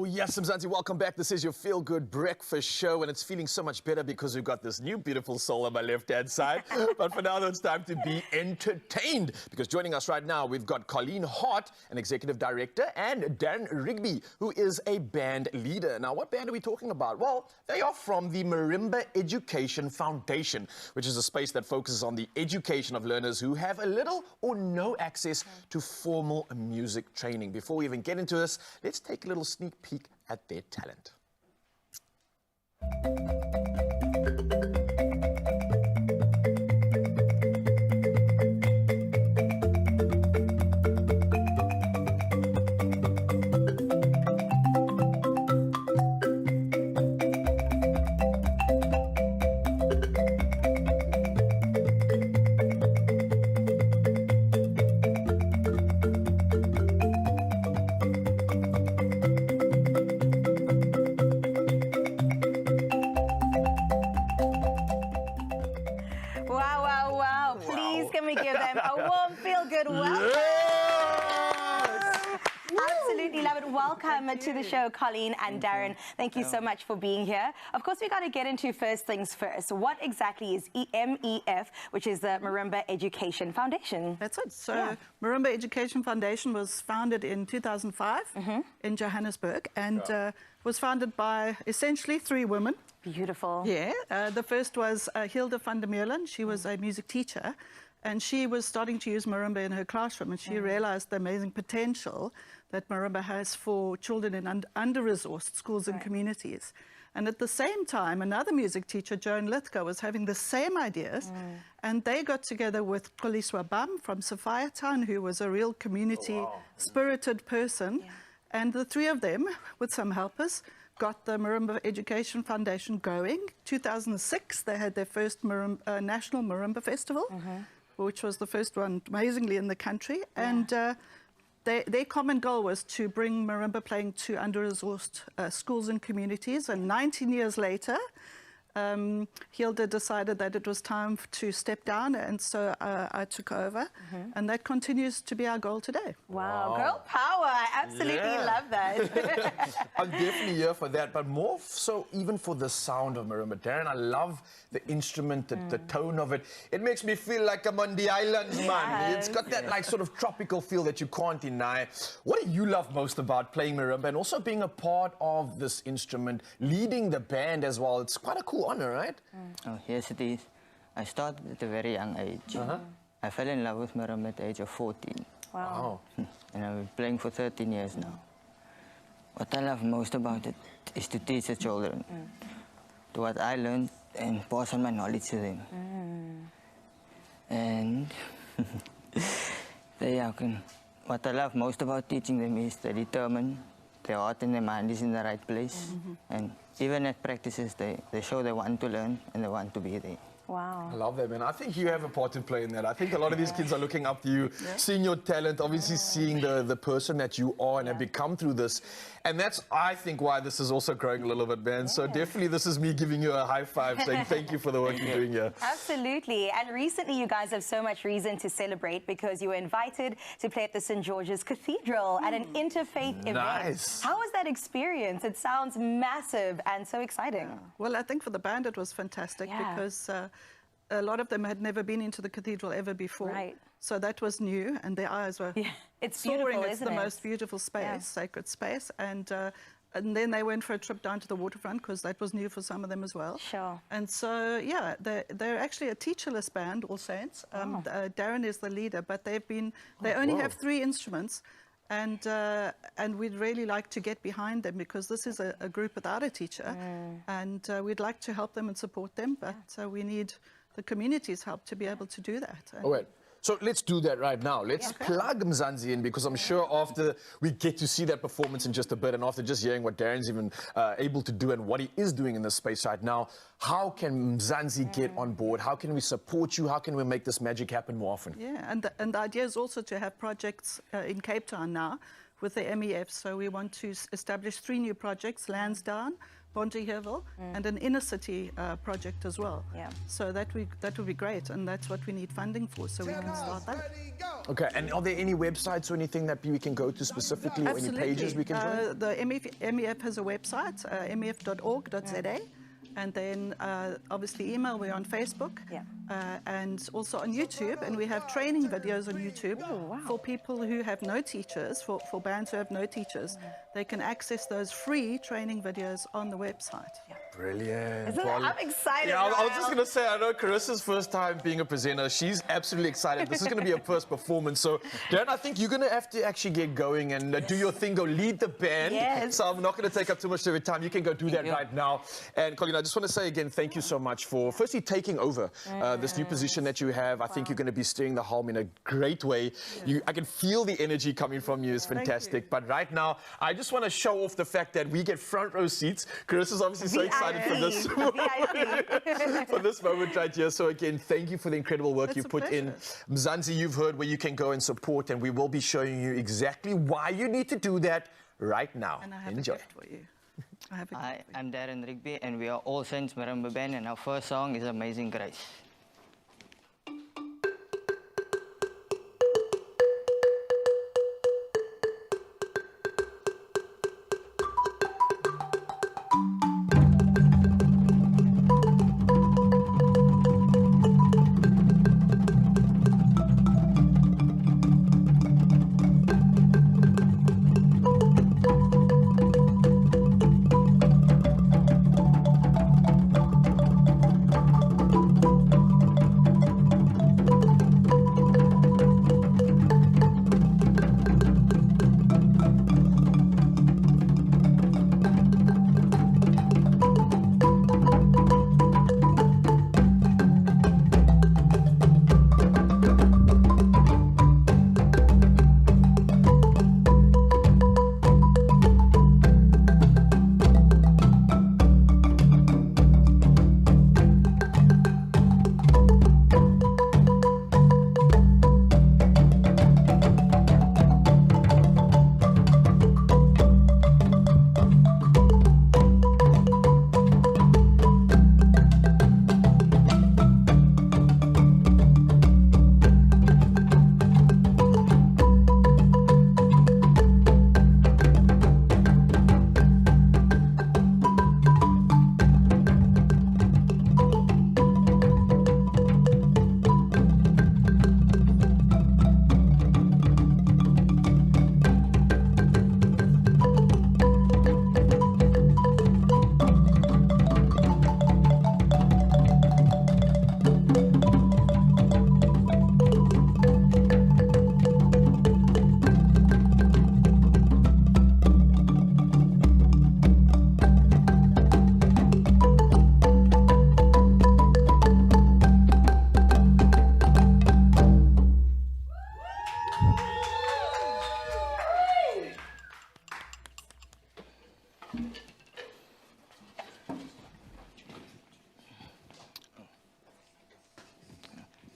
yes, Mzansi, welcome back. This is your Feel Good Breakfast Show, and it's feeling so much better because we've got this new beautiful soul on my left-hand side. But for now, it's time to be entertained, because joining us right now, we've got Colleen Hart, an executive director, and Darren Rigby, who is a band leader. Now, what band are we talking about? Well, they are from the Marimba Education Foundation, which is a space that focuses on the education of learners who have a little or no access to formal music training. Before we even get into this, let's take a little sneak peek at their talent. Welcome to the show, Colleen and Darren. Thank you so much for being here. Of course, we got to get into first things first. What exactly is MEF, which is the Marimba Education Foundation? That's it. So Marimba Education Foundation was founded in 2005 in Johannesburg, and was founded by essentially 3 women. Beautiful. Yeah. The first was Hilda van der Meulen. She was a music teacher, and she was starting to use marimba in her classroom, and she realized the amazing potential that marimba has for children in under-resourced schools and communities. And at the same time, another music teacher, Joan Lithgow, was having the same ideas, and they got together with Koliswa Bam from Sophia Town, who was a real community-spirited person, and the 3 of them, with some helpers, got the Marimba Education Foundation going. 2006, they had their first National Marimba Festival, which was the first one, amazingly, in the country. And their common goal was to bring marimba playing to under-resourced schools and communities. And 19 years later, Hilda decided that it was time to step down, and so I took over, and that continues to be our goal today. Wow. Girl power! I absolutely love that. I'm definitely here for that, but more so even for the sound of marimba. Darren, I love the instrument, the tone of it. It makes me feel like I'm on the islands, man. It's got that like sort of tropical feel that you can't deny. What do you love most about playing marimba and also being a part of this instrument, leading the band as well? It's quite a cool honor, right? Oh, yes, it is. I started at a very young age. I fell in love with marimba at the age of 14. Wow. And I've been playing for 13 years now. What I love most about it is to teach the children to what I learned and pass on my knowledge to them. And what I love most about teaching them is they're determined, their heart and their mind is in the right place. And even at practices, they show they want to learn and they want to be there. Wow. I love that, man. I think you have a part to play in that. I think a lot of these kids are looking up to you, seeing your talent, obviously seeing the person that you are and have become through this. And that's, I think, why this is also growing a little bit, man. So definitely this is me giving you a high five, saying thank you for the work you're doing here. Absolutely. And recently you guys have so much reason to celebrate because you were invited to play at the St. George's Cathedral at an interfaith event. How was that experience? It sounds massive and so exciting. Well, I think for the band it was fantastic because a lot of them had never been into the cathedral ever before. So that was new, and their eyes were it's soaring. Beautiful, it's the most beautiful space, sacred space. And then they went for a trip down to the waterfront because that was new for some of them as well. Sure. And so, yeah, they're actually a teacherless band, All Saints. Darren is the leader, but they only have 3 instruments. And we'd really like to get behind them because this is a group without a teacher, and we'd like to help them and support them, but we need the community's help to be able to do that. So let's do that right now. Let's plug Mzansi in, because I'm sure after we get to see that performance in just a bit, and after just hearing what Darren's even able to do and what he is doing in this space right now, how can Mzansi get on board? How can we support you? How can we make this magic happen more often? Yeah, and the idea is also to have projects in Cape Town now with the MEF. So we want to establish 3 new projects: Lansdowne, Bontehevel, and an inner city project as well. Yeah. So that would be great, and that's what we need funding for, so we can start that. Okay, and are there any websites or anything that we can go to specifically, or any pages we can join? The MEF has a website, mef.org.za. And then, obviously, email. We're on Facebook, and also on YouTube. And we have training videos on YouTube for people who have no teachers, for bands who have no teachers. They can access those free training videos on the website. Brilliant. Isn't it? I'm excited. Yeah, I was just going to say, I know Carissa's first time being a presenter. She's absolutely excited. This is going to be her first performance. So, Darren, I think you're going to have to actually get going and do your thing, go lead the band. Yes. So I'm not going to take up too much of your time. You can go do that right now. And Colleen, I just want to say again, thank you so much for firstly taking over this new position that you have. I think you're going to be steering the helm in a great way. I can feel the energy coming from you. It's fantastic. But right now, I just want to show off the fact that we get front row seats. Carissa's obviously so excited for this for this moment right here. So again, thank you for the incredible work you've put in. Mzansi, you've heard where you can go and support, and we will be showing you exactly why you need to do that right now. And I have Enjoy. a gift for you. Hi, I'm Darren Rigby, and we are All Saints Marimba Band, and our first song is Amazing Grace.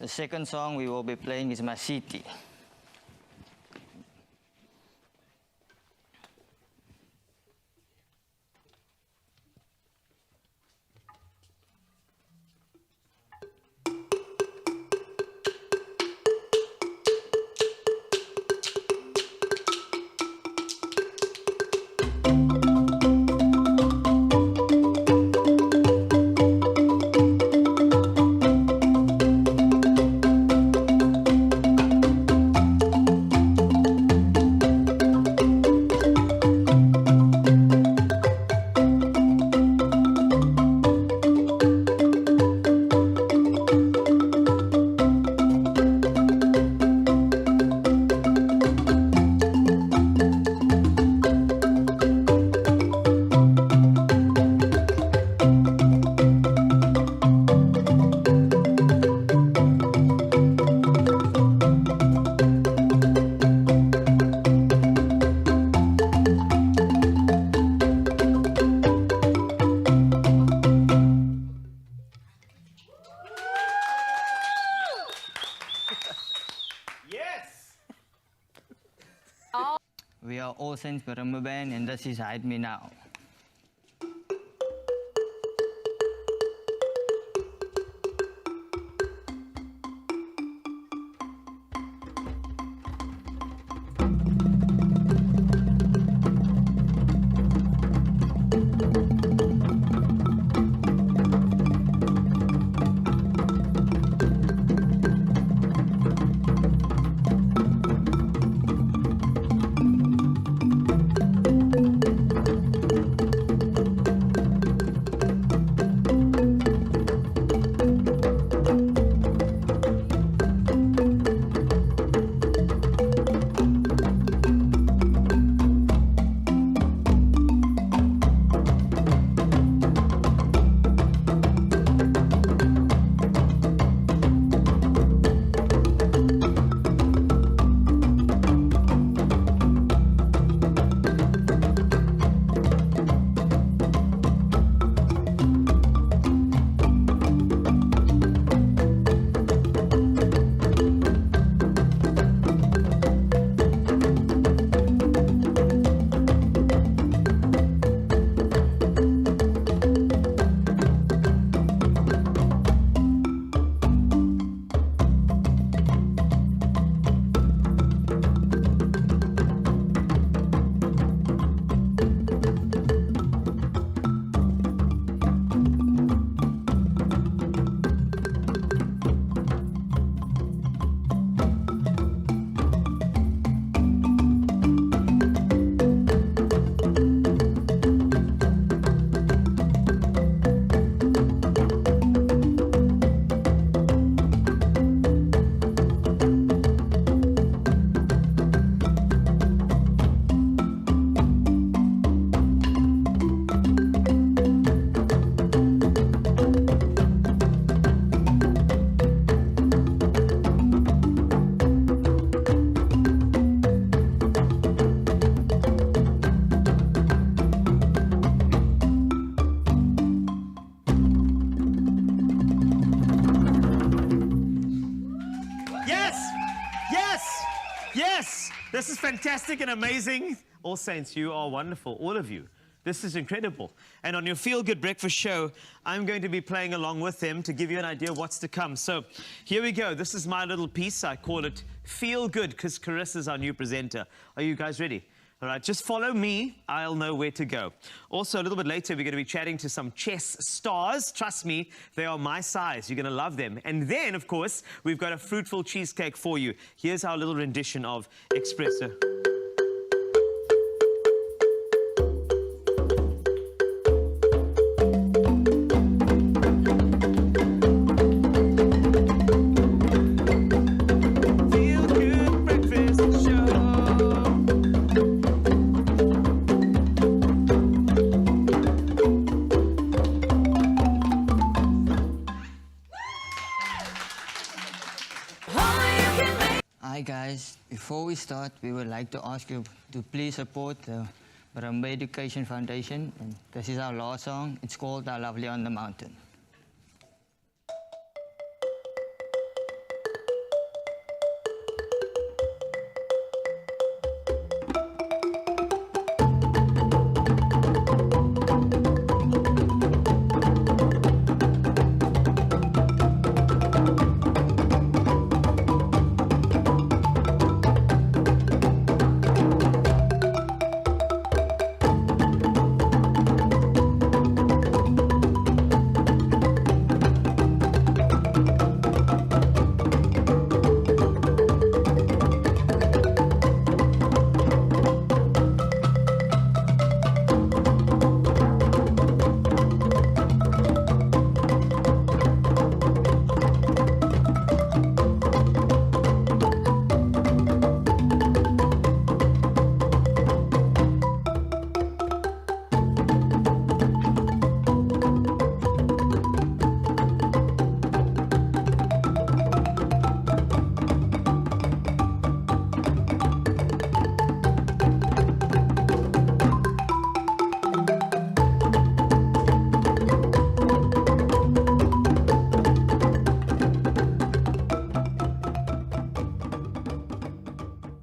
The second song we will be playing is Masiti. We are All Saints Marimba Band, and this is Hide Me Now. Yes! Yes! This is fantastic and amazing. All Saints, you are wonderful, all of you. This is incredible. And on your Feel Good Breakfast show, I'm going to be playing along with them to give you an idea of what's to come. So here we go. This is my little piece. I call it Feel Good because Carissa's our new presenter. Are you guys ready? All right, just follow me. I'll know where to go. Also, a little bit later, we're going to be chatting to some chess stars. Trust me, they are my size. You're going to love them. And then, of course, we've got a fruitful cheesecake for you. Here's our little rendition of Expresso. Hi guys, before we start, we would like to ask you to please support the Marimba Education Foundation. And this is our last song. It's called Our Lovely on the Mountain.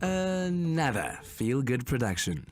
Another Feel Good production.